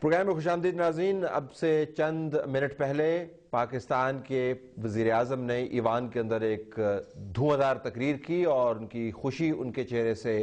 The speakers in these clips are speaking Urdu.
پروگرام میں خوش آمدید ناظرین۔ اب سے چند منٹ پہلے پاکستان کے وزیر اعظم نے ایوان کے اندر ایک دھواں تقریر کی اور ان کی خوشی ان کے چہرے سے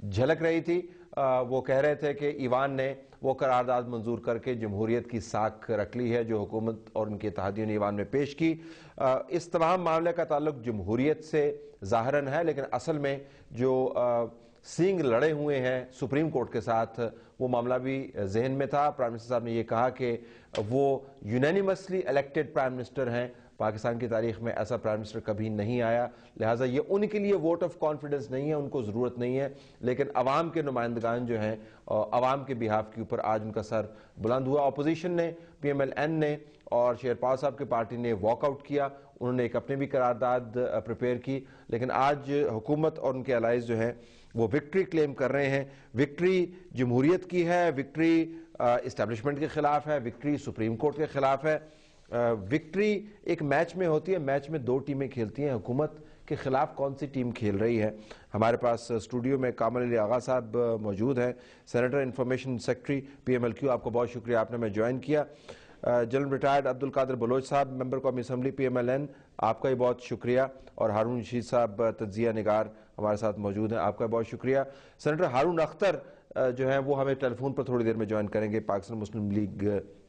جھلک رہی تھی۔ وہ کہہ رہے تھے کہ ایوان نے وہ قرارداد منظور کر کے جمہوریت کی ساکھ رکھ لی ہے جو حکومت اور ان کے اتحادیوں نے ایوان میں پیش کی۔ اس تمام معاملے کا تعلق جمہوریت سے ظاہراً ہے، لیکن اصل میں جو سینگ لڑے ہوئے ہیں سپریم کورٹ کے ساتھ وہ معاملہ بھی ذہن میں تھا۔ پرائم منسٹر صاحب نے یہ کہا کہ وہ یونینیمسلی الیکٹڈ پرائم منسٹر ہیں، پاکستان کی تاریخ میں ایسا پرائم منسٹر کبھی نہیں آیا، لہٰذا یہ ان کے لیے ووٹ آف کانفیڈنس نہیں ہے، ان کو ضرورت نہیں ہے، لیکن عوام کے نمائندگان جو ہیں عوام کے بیہاف کے اوپر آج ان کا سر بلند ہوا۔ اپوزیشن نے، پی ایم ایل این نے اور شیرپال صاحب کی پارٹی نے واک آؤٹ کیا، انہوں نے ایک اپنے بھی قرارداد پریپیئر کی، لیکن آج حکومت اور ان کے الائز جو ہیں وہ وکٹری کلیم کر رہے ہیں۔ وکٹری جمہوریت کی ہے، وکٹری اسٹیبلشمنٹ کے خلاف ہے، وکٹری سپریم کورٹ کے خلاف ہے۔ وکٹری ایک میچ میں ہوتی ہے، میچ میں دو ٹیمیں کھیلتی ہیں، حکومت کے خلاف کون سی ٹیم کھیل رہی ہے؟ ہمارے پاس اسٹوڈیو میں کامل علی آغا صاحب موجود ہیں، senator information secretary P M L Q, آپ کو بہت شکریہ، آپ نے ہمیں جوائن کیا۔ جنرل ریٹائرڈ عبدالقادر بلوچ صاحب ممبر قومی assembly P M L N, آپ کا بھی بہت شکریہ، اور ہارون رشید صاحب تجزیہ نگار ہمارے ساتھ موجود ہیں، آپ کا بہت شکریہ۔ سینیٹر ہارون اختر جو ہیں وہ ہمیں ٹیلی فون پر تھوڑی دیر میں جوائن کریں گے پاکستان مسلم لیگ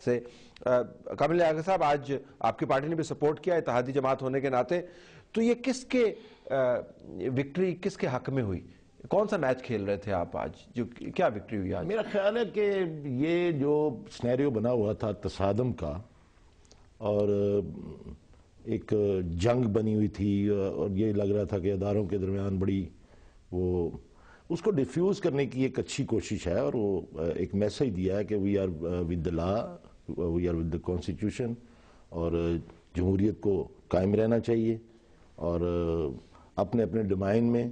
سے۔ کامل علی آغا صاحب، آج آپ کی پارٹی نے بھی سپورٹ کیا اتحادی جماعت ہونے کے ناطے، تو یہ کس کے وکٹری کس کے حق میں ہوئی؟ کون سا میچ کھیل رہے تھے آپ آج؟ جو کیا وکٹری ہوئی آج؟ میرا خیال ہے کہ یہ جو سنیریو بنا ہوا تھا تصادم کا اور ایک جنگ بنی ہوئی تھی اور یہ لگ رہا تھا کہ اداروں کے درمیان بڑی وہ اس کو ڈیفیوز کرنے کی ایک اچھی کوشش ہے، اور وہ ایک میسیج دیا ہے کہ we are with the law, we are with the constitution, اور جمہوریت کو قائم رہنا چاہیے، اور اپنے اپنے ڈومائن میں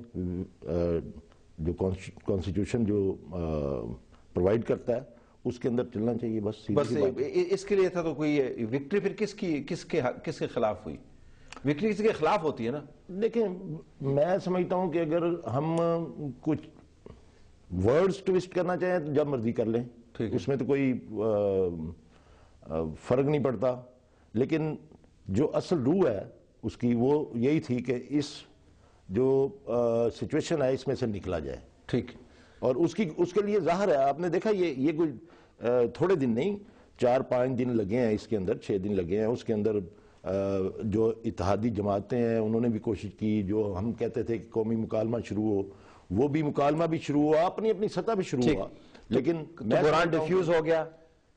جو کانسٹیٹیوشن جو پرووائڈ کرتا ہے اس کے اندر چلنا چاہیے، بس اس کے لیے تھا۔ تو کوئی وکٹری پھر کس کے خلاف ہوئی؟ وکٹری کسی کے خلاف ہوتی ہے نا؟ دیکھیں، میں سمجھتا ہوں کہ اگر ہم کچھ ورڈز ٹویسٹ کرنا چاہیں تو جب مرضی کر لیں، اس میں تو کوئی فرق نہیں پڑتا، لیکن جو اصل روح ہے اس کی وہ یہی تھی کہ اس جو سچویشن ہے اس میں سے نکلا جائے، ٹھیک، اور اس کے لیے ظاہر ہے آپ نے دیکھا یہ کوئی تھوڑے دن نہیں، 4-5 دن لگے ہیں اس کے اندر، 6 دن لگے ہیں، اس کے اندر جو اتحادی جماعتیں ہیں انہوں نے بھی کوشش کی، جو ہم کہتے تھے کہ قومی مکالمہ شروع ہو وہ بھی مکالمہ بھی شروع ہوا، اپنی اپنی سطح بھی شروع ہوا، لیکن قرآن ڈیفیوز ہو گیا۔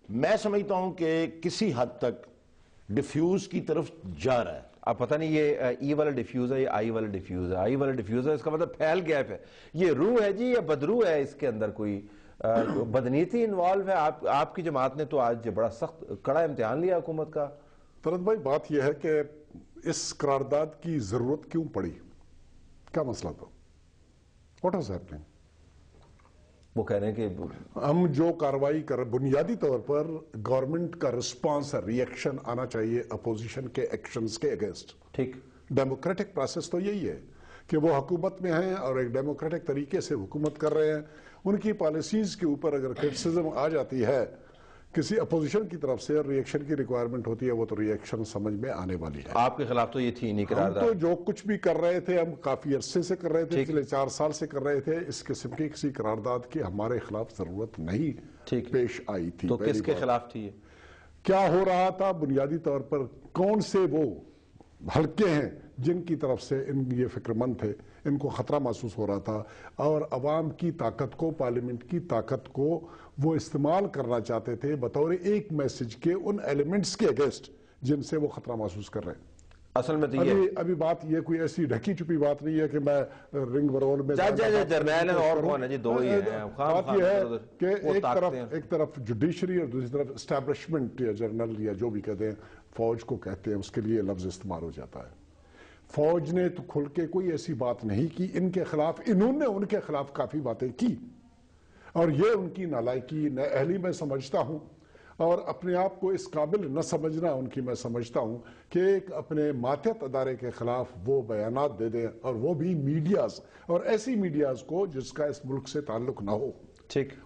میں سمجھتا ہوں کہ کسی حد تک ڈیفیوز کی طرف جا رہا ہے۔ اب پتہ نہیں یہ ای والا ڈیفیوز ہے یا آئی والا ڈیفیوز ہے؟ آئی والا ڈیفیوز ہے، اس کا مطلب پھیل گیا ہے، یہ روح ہے جی یا بدروح ہے؟ اس کے اندر کوئی بدنیتی انوالو ہے؟ آپ کی جماعت نے تو آج بڑا سخت کڑا امتحان لیا حکومت کا۔ فرد بھائی، بات یہ ہے کہ اس قرارداد کی ضرورت کیوں پڑی؟ کیا مسئلہ تھا؟ What was happening? وہ کہہ رہے ہیں کہ ہم جو کارروائی کر بنیادی طور پر گورنمنٹ کا رسپانس ری ایکشن آنا چاہیے اپوزیشن کے ایکشنز کے اگینسٹ، ٹھیک، ڈیموکریٹک پروسیس تو یہی ہے کہ وہ حکومت میں ہیں اور ایک ڈیموکریٹک طریقے سے حکومت کر رہے ہیں، ان کی پالیسیز کے اوپر اگر کرٹیسزم آ جاتی ہے کسی اپوزیشن کی طرف سے، ری ایکشن کی ریکوائرمنٹ ہوتی ہے، وہ تو ری ایکشن سمجھ میں آنے والی ہے۔ آپ کے خلاف تو یہ تھی نہیں ہم قرارداد؟ تو جو کچھ بھی کر رہے تھے ہم کافی عرصے سے کر رہے تھے، پچھلے 4 سال سے کر رہے تھے، اس قسم کی کسی قرارداد کی ہمارے خلاف ضرورت نہیں پیش آئی تھی۔ تو کس کے خلاف تھی یہ؟ کیا ہو رہا تھا بنیادی طور پر؟ کون سے وہ حلقے ہیں جن کی طرف سے یہ فکر مند تھے، ان کو خطرہ محسوس ہو رہا تھا، اور عوام کی طاقت کو، پارلیمنٹ کی طاقت کو وہ استعمال کرنا چاہتے تھے بطور ایک میسج کے ان ایلیمنٹس کے اگینسٹ جن سے وہ خطرہ محسوس کر رہے ہیں۔ اصل میں تو ابھی بات یہ کوئی ایسی ڈھکی چھپی بات نہیں ہے کہ میں رنگ برول میں جرنیل ہیں اور کون ہے جی، دو ہی ہیں۔ بات یہ ہے کہ ایک طرف جوڈیشری اور دوسری طرف اسٹیبلشمنٹ یا جرنل یا جو بھی کہتے ہیں، فوج کو کہتے ہیں، اس کے لیے لفظ استعمال ہو جاتا ہے۔ فوج نے تو کھل کے کوئی ایسی بات نہیں کی ان کے خلاف، انہوں نے ان کے خلاف کافی باتیں کی، اور یہ ان کی نالائکی، نااہلی میں سمجھتا ہوں، اور اپنے آپ کو اس قابل نہ سمجھنا ان کی میں سمجھتا ہوں کہ ایک اپنے ماتحت ادارے کے خلاف وہ بیانات دے دیں، اور وہ بھی میڈیاز، اور ایسی میڈیاز کو جس کا اس ملک سے تعلق نہ ہو۔ ٹھیک،